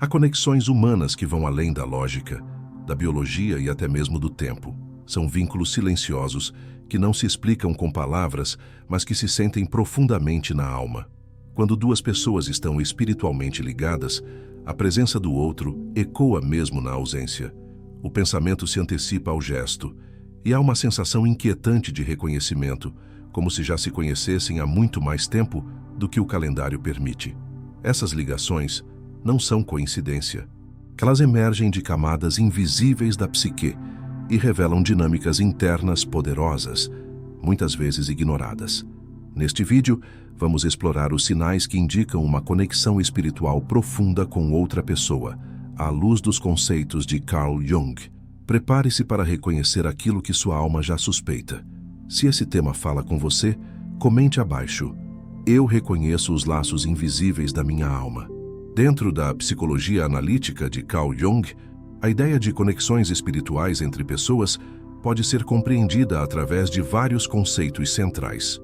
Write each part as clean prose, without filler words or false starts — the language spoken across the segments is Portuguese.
Há conexões humanas que vão além da lógica, da biologia e até mesmo do tempo. São vínculos silenciosos que não se explicam com palavras, mas que se sentem profundamente na alma. Quando duas pessoas estão espiritualmente ligadas, a presença do outro ecoa mesmo na ausência. O pensamento se antecipa ao gesto, e há uma sensação inquietante de reconhecimento, como se já se conhecessem há muito mais tempo do que o calendário permite. Essas ligações não são coincidência. Elas emergem de camadas invisíveis da psique e revelam dinâmicas internas poderosas, muitas vezes ignoradas. Neste vídeo, vamos explorar os sinais que indicam uma conexão espiritual profunda com outra pessoa, à luz dos conceitos de Carl Jung. Prepare-se para reconhecer aquilo que sua alma já suspeita. Se esse tema fala com você, comente abaixo. Eu reconheço os laços invisíveis da minha alma. Dentro da psicologia analítica de Carl Jung, a ideia de conexões espirituais entre pessoas pode ser compreendida através de vários conceitos centrais.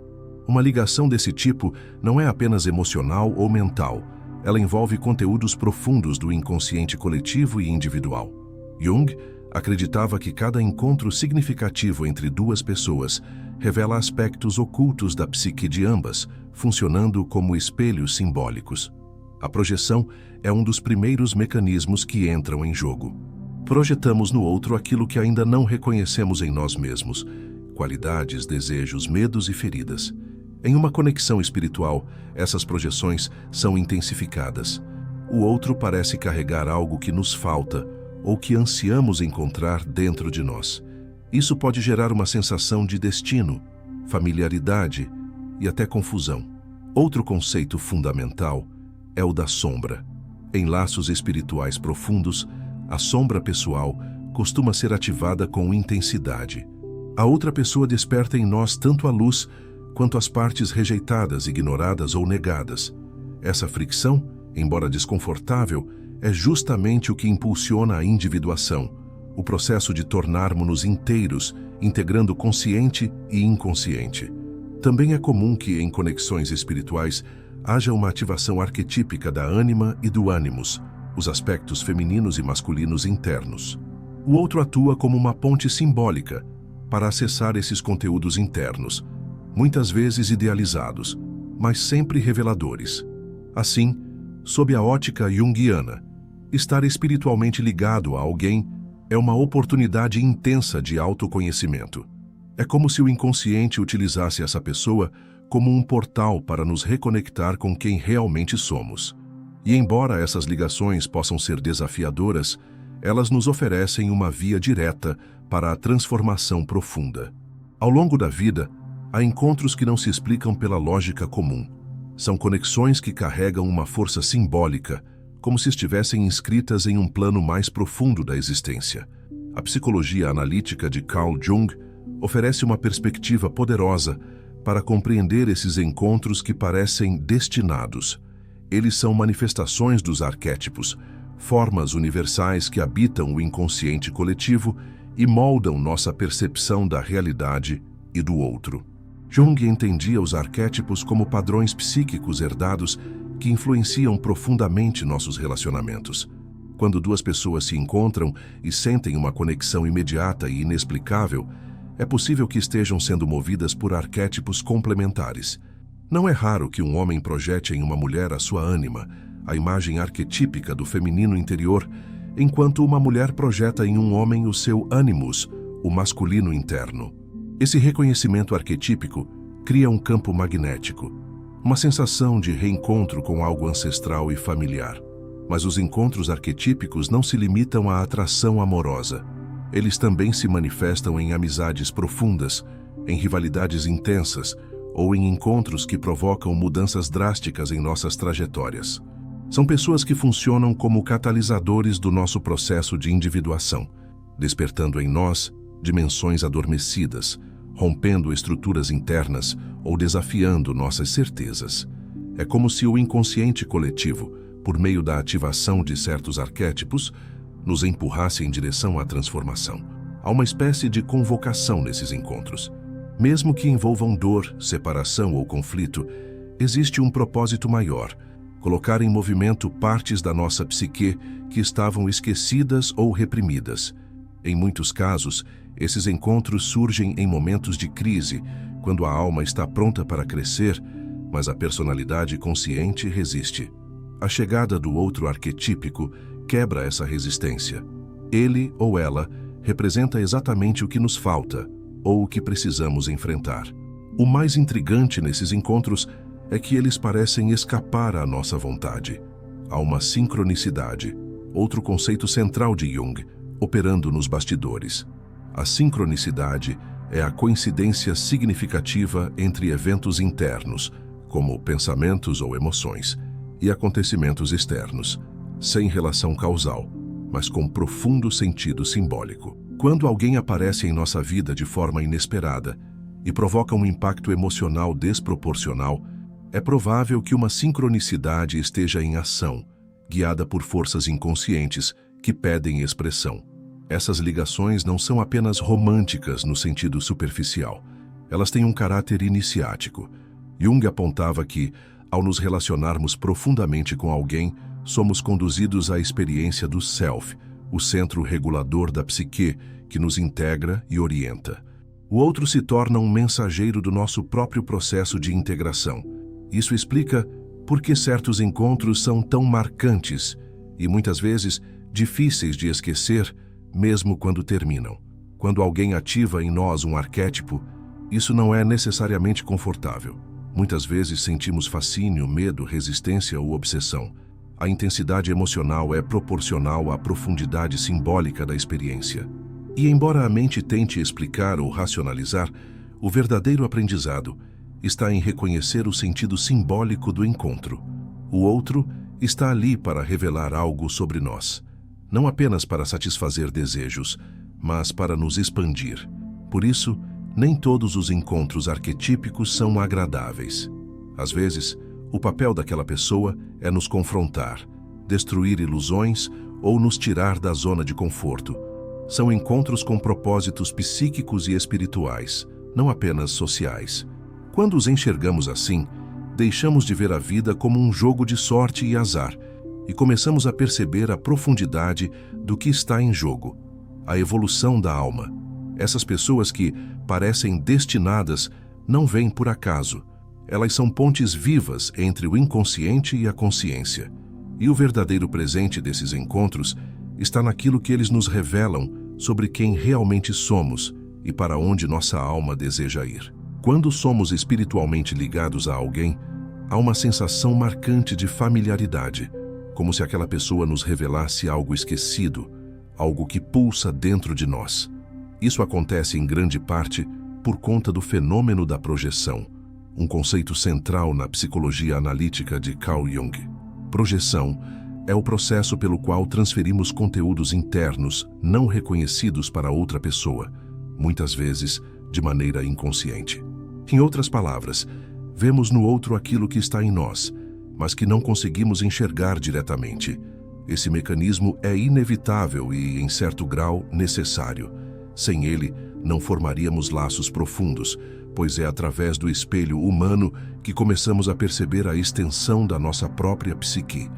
Uma ligação desse tipo não é apenas emocional ou mental, ela envolve conteúdos profundos do inconsciente coletivo e individual. Jung acreditava que cada encontro significativo entre duas pessoas revela aspectos ocultos da psique de ambas, funcionando como espelhos simbólicos. A projeção é um dos primeiros mecanismos que entram em jogo. Projetamos no outro aquilo que ainda não reconhecemos em nós mesmos: qualidades, desejos, medos e feridas. Em uma conexão espiritual, essas projeções são intensificadas. O outro parece carregar algo que nos falta ou que ansiamos encontrar dentro de nós. Isso pode gerar uma sensação de destino, familiaridade e até confusão. Outro conceito fundamental é o da sombra. Em laços espirituais profundos, a sombra pessoal costuma ser ativada com intensidade. A outra pessoa desperta em nós tanto a luz quanto as partes rejeitadas, ignoradas ou negadas. Essa fricção, embora desconfortável, é justamente o que impulsiona a individuação, o processo de tornarmos-nos inteiros, integrando consciente e inconsciente. Também é comum que, em conexões espirituais, haja uma ativação arquetípica da ânima e do ânimos, os aspectos femininos e masculinos internos. O outro atua como uma ponte simbólica para acessar esses conteúdos internos, muitas vezes idealizados, mas sempre reveladores. Assim, sob a ótica junguiana, estar espiritualmente ligado a alguém é uma oportunidade intensa de autoconhecimento. É como se o inconsciente utilizasse essa pessoa como um portal para nos reconectar com quem realmente somos. E embora essas ligações possam ser desafiadoras, elas nos oferecem uma via direta para a transformação profunda. Ao longo da vida, há encontros que não se explicam pela lógica comum. São conexões que carregam uma força simbólica, como se estivessem inscritas em um plano mais profundo da existência. A psicologia analítica de Carl Jung oferece uma perspectiva poderosa para compreender esses encontros que parecem destinados. Eles são manifestações dos arquétipos, formas universais que habitam o inconsciente coletivo e moldam nossa percepção da realidade e do outro. Jung entendia os arquétipos como padrões psíquicos herdados que influenciam profundamente nossos relacionamentos. Quando duas pessoas se encontram e sentem uma conexão imediata e inexplicável, é possível que estejam sendo movidas por arquétipos complementares. Não é raro que um homem projete em uma mulher a sua ânima, a imagem arquetípica do feminino interior, enquanto uma mulher projeta em um homem o seu ânimos, o masculino interno. Esse reconhecimento arquetípico cria um campo magnético, uma sensação de reencontro com algo ancestral e familiar. Mas os encontros arquetípicos não se limitam à atração amorosa. Eles também se manifestam em amizades profundas, em rivalidades intensas ou em encontros que provocam mudanças drásticas em nossas trajetórias. São pessoas que funcionam como catalisadores do nosso processo de individuação, despertando em nós dimensões adormecidas, rompendo estruturas internas ou desafiando nossas certezas. É como se o inconsciente coletivo, por meio da ativação de certos arquétipos, nos empurrasse em direção à transformação. Há uma espécie de convocação nesses encontros. Mesmo que envolvam dor, separação ou conflito, existe um propósito maior: colocar em movimento partes da nossa psique que estavam esquecidas ou reprimidas. Em muitos casos, esses encontros surgem em momentos de crise, quando a alma está pronta para crescer, mas a personalidade consciente resiste. A chegada do outro arquetípico quebra essa resistência. Ele ou ela representa exatamente o que nos falta ou o que precisamos enfrentar. O mais intrigante nesses encontros é que eles parecem escapar à nossa vontade. Há uma sincronicidade, outro conceito central de Jung, operando nos bastidores. A sincronicidade é a coincidência significativa entre eventos internos, como pensamentos ou emoções, e acontecimentos externos, sem relação causal, mas com profundo sentido simbólico. Quando alguém aparece em nossa vida de forma inesperada e provoca um impacto emocional desproporcional, é provável que uma sincronicidade esteja em ação, guiada por forças inconscientes que pedem expressão. Essas ligações não são apenas românticas no sentido superficial. Elas têm um caráter iniciático. Jung apontava que, ao nos relacionarmos profundamente com alguém, somos conduzidos à experiência do self, o centro regulador da psique, que nos integra e orienta. O outro se torna um mensageiro do nosso próprio processo de integração. Isso explica por que certos encontros são tão marcantes e, muitas vezes, difíceis de esquecer, mesmo quando terminam. Quando alguém ativa em nós um arquétipo, isso não é necessariamente confortável. Muitas vezes sentimos fascínio, medo, resistência ou obsessão. A intensidade emocional é proporcional à profundidade simbólica da experiência. E embora a mente tente explicar ou racionalizar, o verdadeiro aprendizado está em reconhecer o sentido simbólico do encontro. O outro está ali para revelar algo sobre nós, não apenas para satisfazer desejos, mas para nos expandir. Por isso, nem todos os encontros arquetípicos são agradáveis. Às vezes, o papel daquela pessoa é nos confrontar, destruir ilusões ou nos tirar da zona de conforto. São encontros com propósitos psíquicos e espirituais, não apenas sociais. Quando os enxergamos assim, deixamos de ver a vida como um jogo de sorte e azar e começamos a perceber a profundidade do que está em jogo, a evolução da alma. Essas pessoas que parecem destinadas não vêm por acaso. Elas são pontes vivas entre o inconsciente e a consciência. E o verdadeiro presente desses encontros está naquilo que eles nos revelam sobre quem realmente somos e para onde nossa alma deseja ir. Quando somos espiritualmente ligados a alguém, há uma sensação marcante de familiaridade, como se aquela pessoa nos revelasse algo esquecido, algo que pulsa dentro de nós. Isso acontece em grande parte por conta do fenômeno da projeção, um conceito central na psicologia analítica de Carl Jung. Projeção é o processo pelo qual transferimos conteúdos internos não reconhecidos para outra pessoa, muitas vezes de maneira inconsciente. Em outras palavras, vemos no outro aquilo que está em nós, mas que não conseguimos enxergar diretamente. Esse mecanismo é inevitável e, em certo grau, necessário. Sem ele, não formaríamos laços profundos, pois é através do espelho humano que começamos a perceber a extensão da nossa própria psique.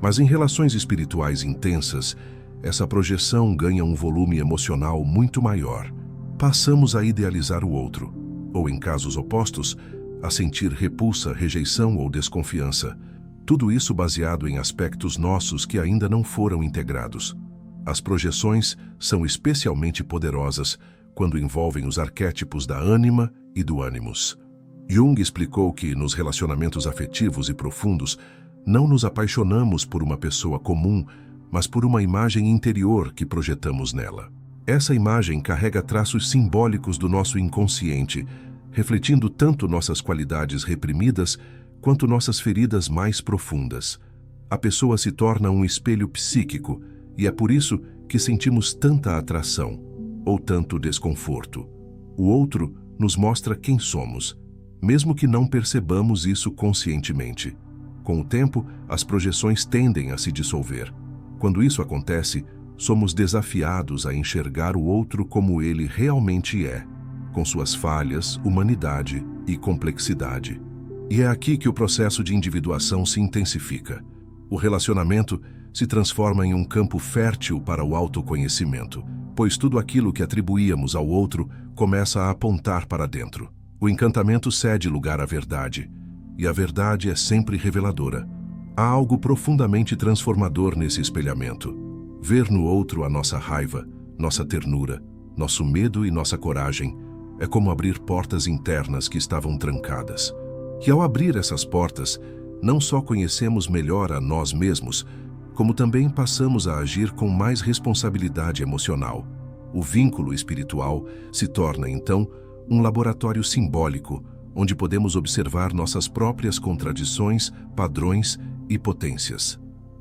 Mas em relações espirituais intensas, essa projeção ganha um volume emocional muito maior. Passamos a idealizar o outro, ou em casos opostos, a sentir repulsa, rejeição ou desconfiança. Tudo isso baseado em aspectos nossos que ainda não foram integrados. As projeções são especialmente poderosas quando envolvem os arquétipos da ânima e do ânimos. Jung explicou que, nos relacionamentos afetivos e profundos, não nos apaixonamos por uma pessoa comum, mas por uma imagem interior que projetamos nela. Essa imagem carrega traços simbólicos do nosso inconsciente, refletindo tanto nossas qualidades reprimidas quanto nossas feridas mais profundas. A pessoa se torna um espelho psíquico e é por isso que sentimos tanta atração ou tanto desconforto. O outro nos mostra quem somos, mesmo que não percebamos isso conscientemente. Com o tempo, as projeções tendem a se dissolver. Quando isso acontece, somos desafiados a enxergar o outro como ele realmente é, com suas falhas, humanidade e complexidade. E é aqui que o processo de individuação se intensifica. O relacionamento se transforma em um campo fértil para o autoconhecimento, pois tudo aquilo que atribuíamos ao outro começa a apontar para dentro. O encantamento cede lugar à verdade, e a verdade é sempre reveladora. Há algo profundamente transformador nesse espelhamento. Ver no outro a nossa raiva, nossa ternura, nosso medo e nossa coragem é como abrir portas internas que estavam trancadas. E ao abrir essas portas, não só conhecemos melhor a nós mesmos, como também passamos a agir com mais responsabilidade emocional. O vínculo espiritual se torna, então, um laboratório simbólico, onde podemos observar nossas próprias contradições, padrões e potências.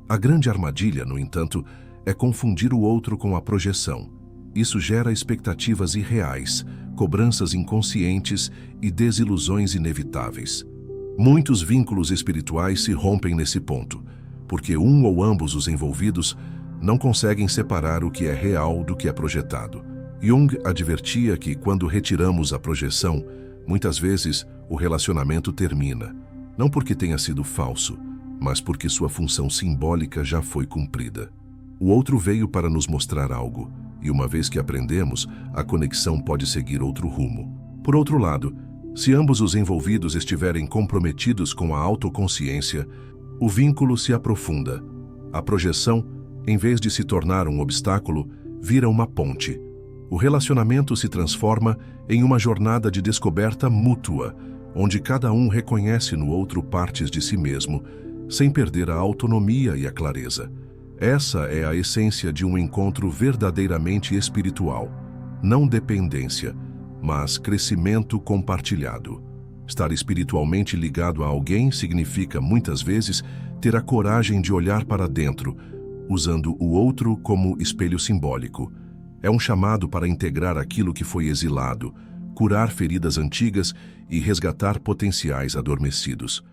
A grande armadilha, no entanto, é confundir o outro com a projeção. Isso gera expectativas irreais, cobranças inconscientes e desilusões inevitáveis. Muitos vínculos espirituais se rompem nesse ponto, porque um ou ambos os envolvidos não conseguem separar o que é real do que é projetado. Jung advertia que, quando retiramos a projeção, muitas vezes o relacionamento termina, não porque tenha sido falso, mas porque sua função simbólica já foi cumprida. O outro veio para nos mostrar algo, e uma vez que aprendemos, a conexão pode seguir outro rumo. Por outro lado, se ambos os envolvidos estiverem comprometidos com a autoconsciência, o vínculo se aprofunda. A projeção, em vez de se tornar um obstáculo, vira uma ponte. O relacionamento se transforma em uma jornada de descoberta mútua, onde cada um reconhece no outro partes de si mesmo, sem perder a autonomia e a clareza. Essa é a essência de um encontro verdadeiramente espiritual. Não dependência, mas crescimento compartilhado. Estar espiritualmente ligado a alguém significa, muitas vezes, ter a coragem de olhar para dentro, usando o outro como espelho simbólico. É um chamado para integrar aquilo que foi exilado, curar feridas antigas e resgatar potenciais adormecidos.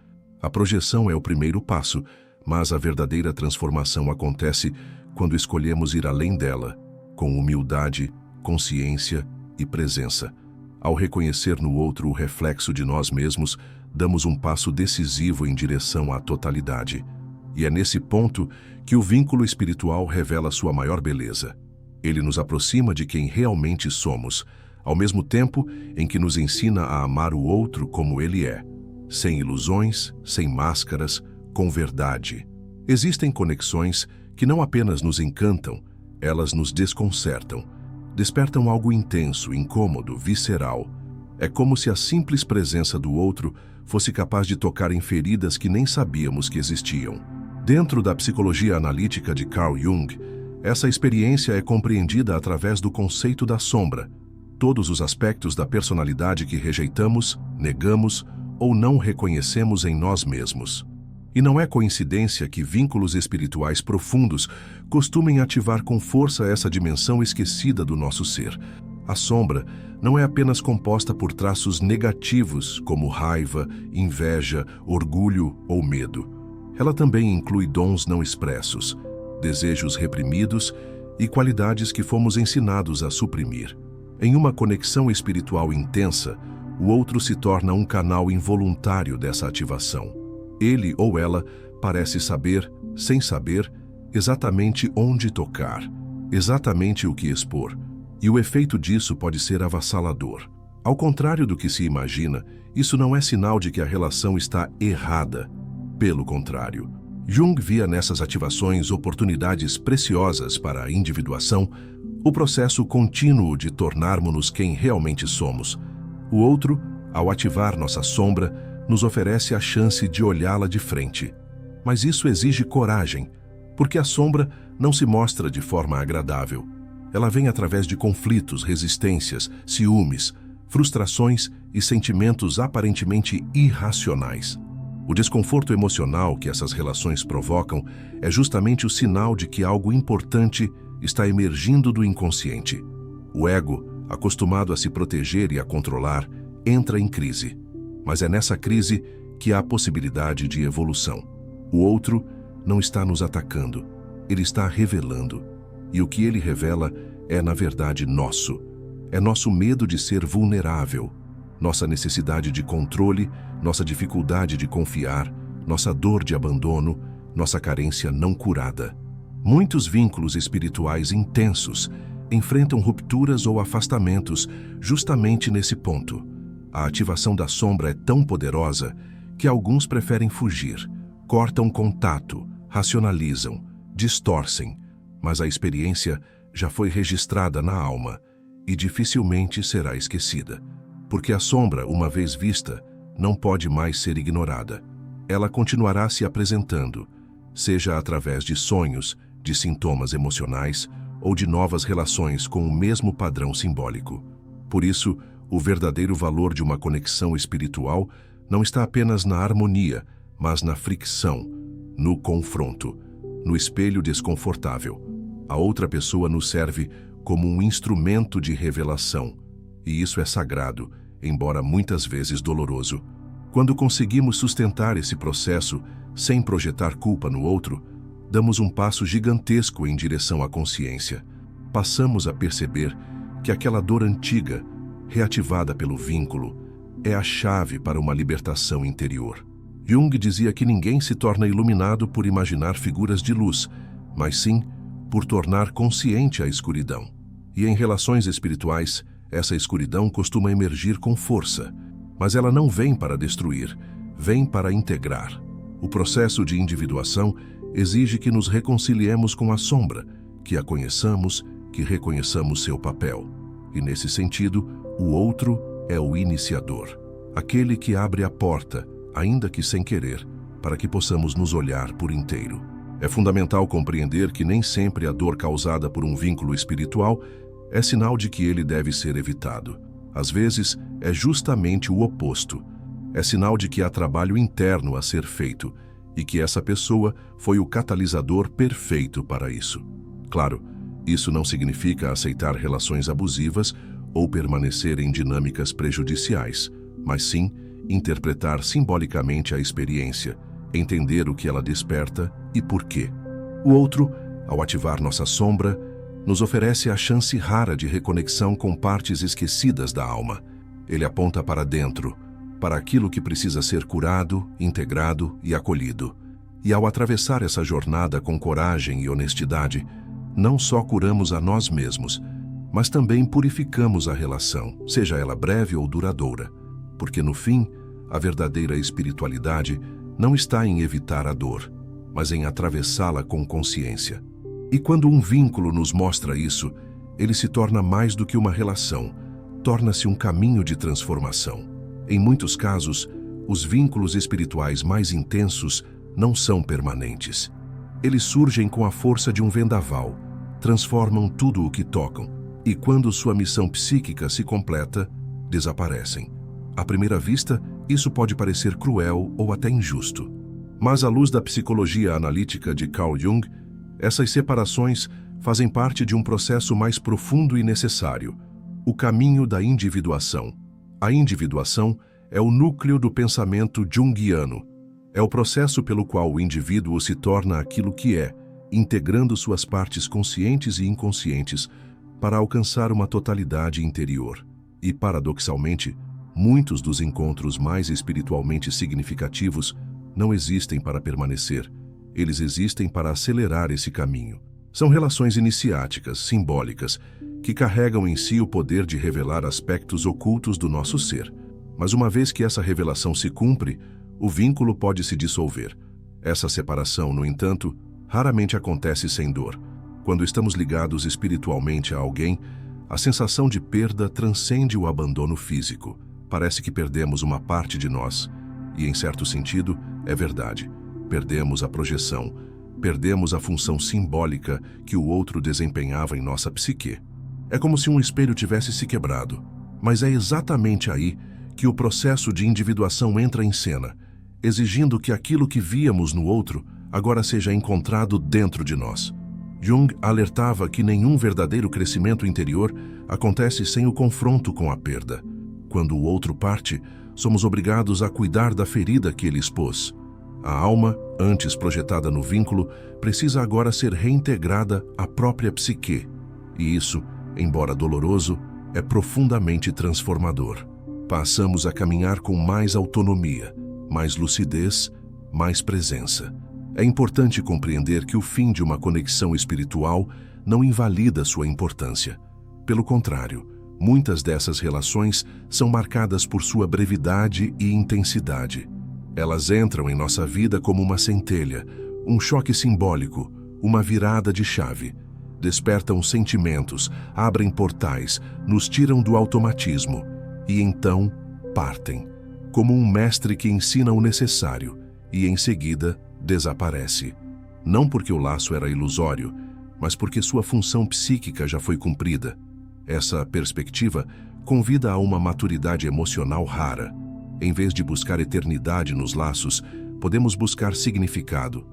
A projeção é o primeiro passo, mas a verdadeira transformação acontece quando escolhemos ir além dela, com humildade, consciência e presença. Ao reconhecer no outro o reflexo de nós mesmos, damos um passo decisivo em direção à totalidade. E é nesse ponto que o vínculo espiritual revela sua maior beleza. Ele nos aproxima de quem realmente somos, ao mesmo tempo em que nos ensina a amar o outro como ele é, sem ilusões, sem máscaras, com verdade. Existem conexões que não apenas nos encantam, elas nos desconcertam. Despertam algo intenso, incômodo, visceral. É como se a simples presença do outro fosse capaz de tocar em feridas que nem sabíamos que existiam. Dentro da psicologia analítica de Carl Jung, essa experiência é compreendida através do conceito da sombra, todos os aspectos da personalidade que rejeitamos, negamos ou não reconhecemos em nós mesmos. E não é coincidência que vínculos espirituais profundos costumem ativar com força essa dimensão esquecida do nosso ser. A sombra não é apenas composta por traços negativos, como raiva, inveja, orgulho ou medo. Ela também inclui dons não expressos, desejos reprimidos e qualidades que fomos ensinados a suprimir. Em uma conexão espiritual intensa, o outro se torna um canal involuntário dessa ativação. Ele ou ela parece saber, sem saber, exatamente onde tocar, exatamente o que expor, e o efeito disso pode ser avassalador. Ao contrário do que se imagina, isso não é sinal de que a relação está errada. Pelo contrário, Jung via nessas ativações oportunidades preciosas para a individuação, o processo contínuo de tornarmos-nos quem realmente somos. O outro, ao ativar nossa sombra, nos oferece a chance de olhá-la de frente. Mas isso exige coragem, porque a sombra não se mostra de forma agradável. Ela vem através de conflitos, resistências, ciúmes, frustrações e sentimentos aparentemente irracionais. O desconforto emocional que essas relações provocam é justamente o sinal de que algo importante está emergindo do inconsciente. O ego, acostumado a se proteger e a controlar, entra em crise. Mas é nessa crise que há a possibilidade de evolução. O outro não está nos atacando, ele está revelando. E o que ele revela é, na verdade, nosso. É nosso medo de ser vulnerável. nossa necessidade de controle, nossa dificuldade de confiar, nossa dor de abandono, nossa carência não curada. Muitos vínculos espirituais intensos enfrentam rupturas ou afastamentos justamente nesse ponto. A ativação da sombra é tão poderosa que alguns preferem fugir, cortam contato, racionalizam, distorcem, mas a experiência já foi registrada na alma e dificilmente será esquecida. Porque a sombra, uma vez vista, não pode mais ser ignorada. Ela continuará se apresentando, seja através de sonhos, de sintomas emocionais ou de novas relações com o mesmo padrão simbólico. Por isso, o verdadeiro valor de uma conexão espiritual não está apenas na harmonia, mas na fricção, no confronto, no espelho desconfortável. A outra pessoa nos serve como um instrumento de revelação, e isso é sagrado, embora muitas vezes doloroso. Quando conseguimos sustentar esse processo sem projetar culpa no outro, damos um passo gigantesco em direção à consciência. Passamos a perceber que aquela dor antiga, reativada pelo vínculo, é a chave para uma libertação interior. Jung dizia que ninguém se torna iluminado por imaginar figuras de luz, mas sim por tornar consciente a escuridão. E em relações espirituais, essa escuridão costuma emergir com força, mas ela não vem para destruir, vem para integrar. O processo de individuação exige que nos reconciliemos com a sombra, que a conheçamos, que reconheçamos seu papel. E nesse sentido, o outro é o iniciador, aquele que abre a porta, ainda que sem querer, para que possamos nos olhar por inteiro. É fundamental compreender que nem sempre a dor causada por um vínculo espiritual é sinal de que ele deve ser evitado. Às vezes, é justamente o oposto. É sinal de que há trabalho interno a ser feito e que essa pessoa foi o catalisador perfeito para isso. Claro, isso não significa aceitar relações abusivas ou permanecer em dinâmicas prejudiciais, mas sim interpretar simbolicamente a experiência, entender o que ela desperta e por quê. O outro, ao ativar nossa sombra, nos oferece a chance rara de reconexão com partes esquecidas da alma. Ele aponta para dentro, para aquilo que precisa ser curado, integrado e acolhido. E ao atravessar essa jornada com coragem e honestidade, não só curamos a nós mesmos, mas também purificamos a relação, seja ela breve ou duradoura. Porque no fim, a verdadeira espiritualidade não está em evitar a dor, mas em atravessá-la com consciência. E quando um vínculo nos mostra isso, ele se torna mais do que uma relação, torna-se um caminho de transformação. Em muitos casos, os vínculos espirituais mais intensos não são permanentes. Eles surgem com a força de um vendaval, transformam tudo o que tocam, e quando sua missão psíquica se completa, desaparecem. À primeira vista, isso pode parecer cruel ou até injusto. Mas à luz da psicologia analítica de Carl Jung, essas separações fazem parte de um processo mais profundo e necessário, o caminho da individuação. A individuação é o núcleo do pensamento junguiano. É o processo pelo qual o indivíduo se torna aquilo que é, integrando suas partes conscientes e inconscientes para alcançar uma totalidade interior. E, paradoxalmente, muitos dos encontros mais espiritualmente significativos não existem para permanecer. Eles existem para acelerar esse caminho. São relações iniciáticas, simbólicas, que carregam em si o poder de revelar aspectos ocultos do nosso ser. Mas uma vez que essa revelação se cumpre, o vínculo pode se dissolver. Essa separação, no entanto, raramente acontece sem dor. Quando estamos ligados espiritualmente a alguém, a sensação de perda transcende o abandono físico. Parece que perdemos uma parte de nós. E, em certo sentido, é verdade. Perdemos a projeção, perdemos a função simbólica que o outro desempenhava em nossa psique. É como se um espelho tivesse se quebrado, mas é exatamente aí que o processo de individuação entra em cena, exigindo que aquilo que víamos no outro agora seja encontrado dentro de nós. Jung alertava que nenhum verdadeiro crescimento interior acontece sem o confronto com a perda. Quando o outro parte, somos obrigados a cuidar da ferida que ele expôs. A alma, antes projetada no vínculo, precisa agora ser reintegrada à própria psique. E isso, embora doloroso, é profundamente transformador. passamos a caminhar com mais autonomia, mais lucidez, mais presença. É importante compreender que o fim de uma conexão espiritual não invalida sua importância. Pelo contrário, muitas dessas relações são marcadas por sua brevidade e intensidade. Elas entram em nossa vida como uma centelha, um choque simbólico, uma virada de chave. Despertam sentimentos, abrem portais, nos tiram do automatismo e então partem, como um mestre que ensina o necessário e em seguida desaparece. Não porque o laço era ilusório, mas porque sua função psíquica já foi cumprida. Essa perspectiva convida a uma maturidade emocional rara. Em vez de buscar eternidade nos laços, podemos buscar significado.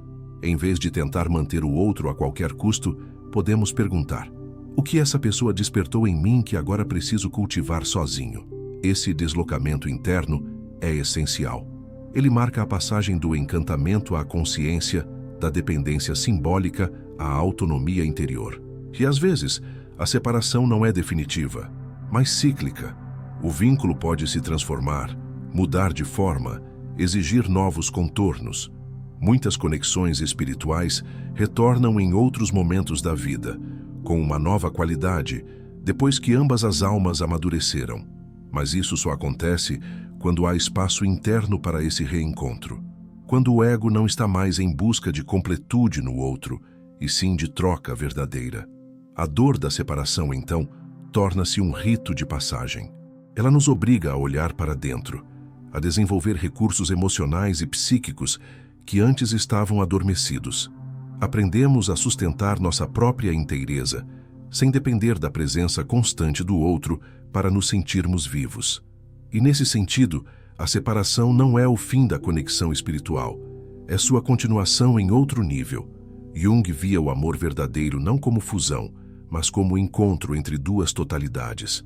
Em vez de tentar manter o outro a qualquer custo, podemos perguntar: o que essa pessoa despertou em mim que agora preciso cultivar sozinho? Esse deslocamento interno é essencial. Ele marca a passagem do encantamento à consciência, da dependência simbólica à autonomia interior. E às vezes, a separação não é definitiva, mas cíclica. O vínculo pode se transformar, mudar de forma, exigir novos contornos. Muitas conexões espirituais retornam em outros momentos da vida, com uma nova qualidade, depois que ambas as almas amadureceram. Mas isso só acontece quando há espaço interno para esse reencontro. Quando o ego não está mais em busca de completude no outro, e sim de troca verdadeira. A dor da separação, então, torna-se um rito de passagem. Ela nos obriga a olhar para dentro, a desenvolver recursos emocionais e psíquicos que antes estavam adormecidos. Aprendemos a sustentar nossa própria inteireza, sem depender da presença constante do outro para nos sentirmos vivos. E nesse sentido, a separação não é o fim da conexão espiritual, é sua continuação em outro nível. Jung via o amor verdadeiro não como fusão, mas como encontro entre duas totalidades.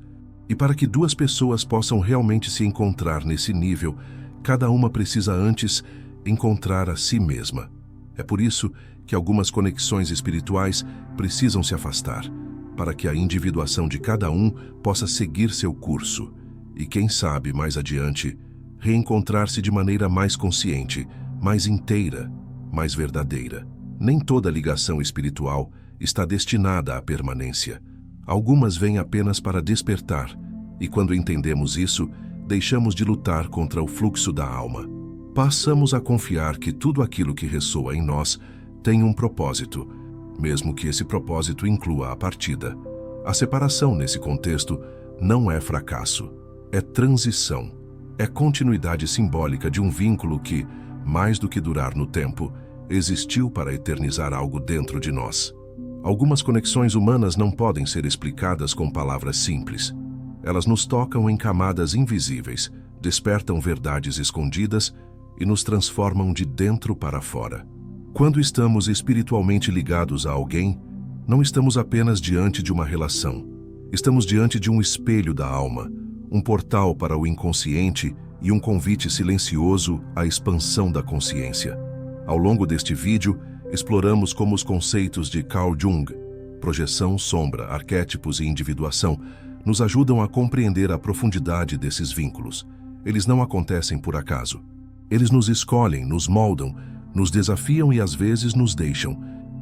E para que duas pessoas possam realmente se encontrar nesse nível, cada uma precisa antes encontrar a si mesma. É por isso que algumas conexões espirituais precisam se afastar, para que a individuação de cada um possa seguir seu curso. E quem sabe, mais adiante, reencontrar-se de maneira mais consciente, mais inteira, mais verdadeira. Nem toda ligação espiritual está destinada à permanência. Algumas vêm apenas para despertar, e quando entendemos isso, deixamos de lutar contra o fluxo da alma. Passamos a confiar que tudo aquilo que ressoa em nós tem um propósito, mesmo que esse propósito inclua a partida. A separação, nesse contexto, não é fracasso, é transição, é continuidade simbólica de um vínculo que, mais do que durar no tempo, existiu para eternizar algo dentro de nós. Algumas conexões humanas não podem ser explicadas com palavras simples. Elas nos tocam em camadas invisíveis, despertam verdades escondidas e nos transformam de dentro para fora. Quando estamos espiritualmente ligados a alguém, não estamos apenas diante de uma relação. Estamos diante de um espelho da alma, um portal para o inconsciente e um convite silencioso à expansão da consciência. Ao longo deste vídeo, exploramos como os conceitos de Carl Jung, projeção, sombra, arquétipos e individuação, nos ajudam a compreender a profundidade desses vínculos. Eles não acontecem por acaso. Eles nos escolhem, nos moldam, nos desafiam e às vezes nos deixam,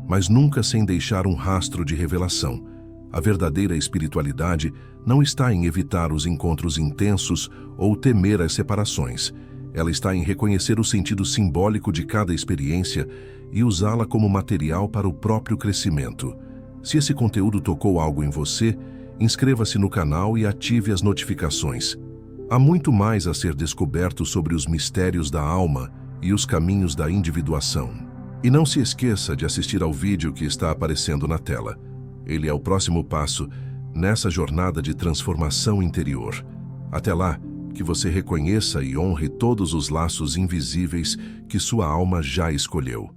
mas nunca sem deixar um rastro de revelação. A verdadeira espiritualidade não está em evitar os encontros intensos ou temer as separações. Ela está em reconhecer o sentido simbólico de cada experiência e usá-la como material para o próprio crescimento. Se esse conteúdo tocou algo em você, inscreva-se no canal e ative as notificações. Há muito mais a ser descoberto sobre os mistérios da alma e os caminhos da individuação. E não se esqueça de assistir ao vídeo que está aparecendo na tela. Ele é o próximo passo nessa jornada de transformação interior. Até lá, que você reconheça e honre todos os laços invisíveis que sua alma já escolheu.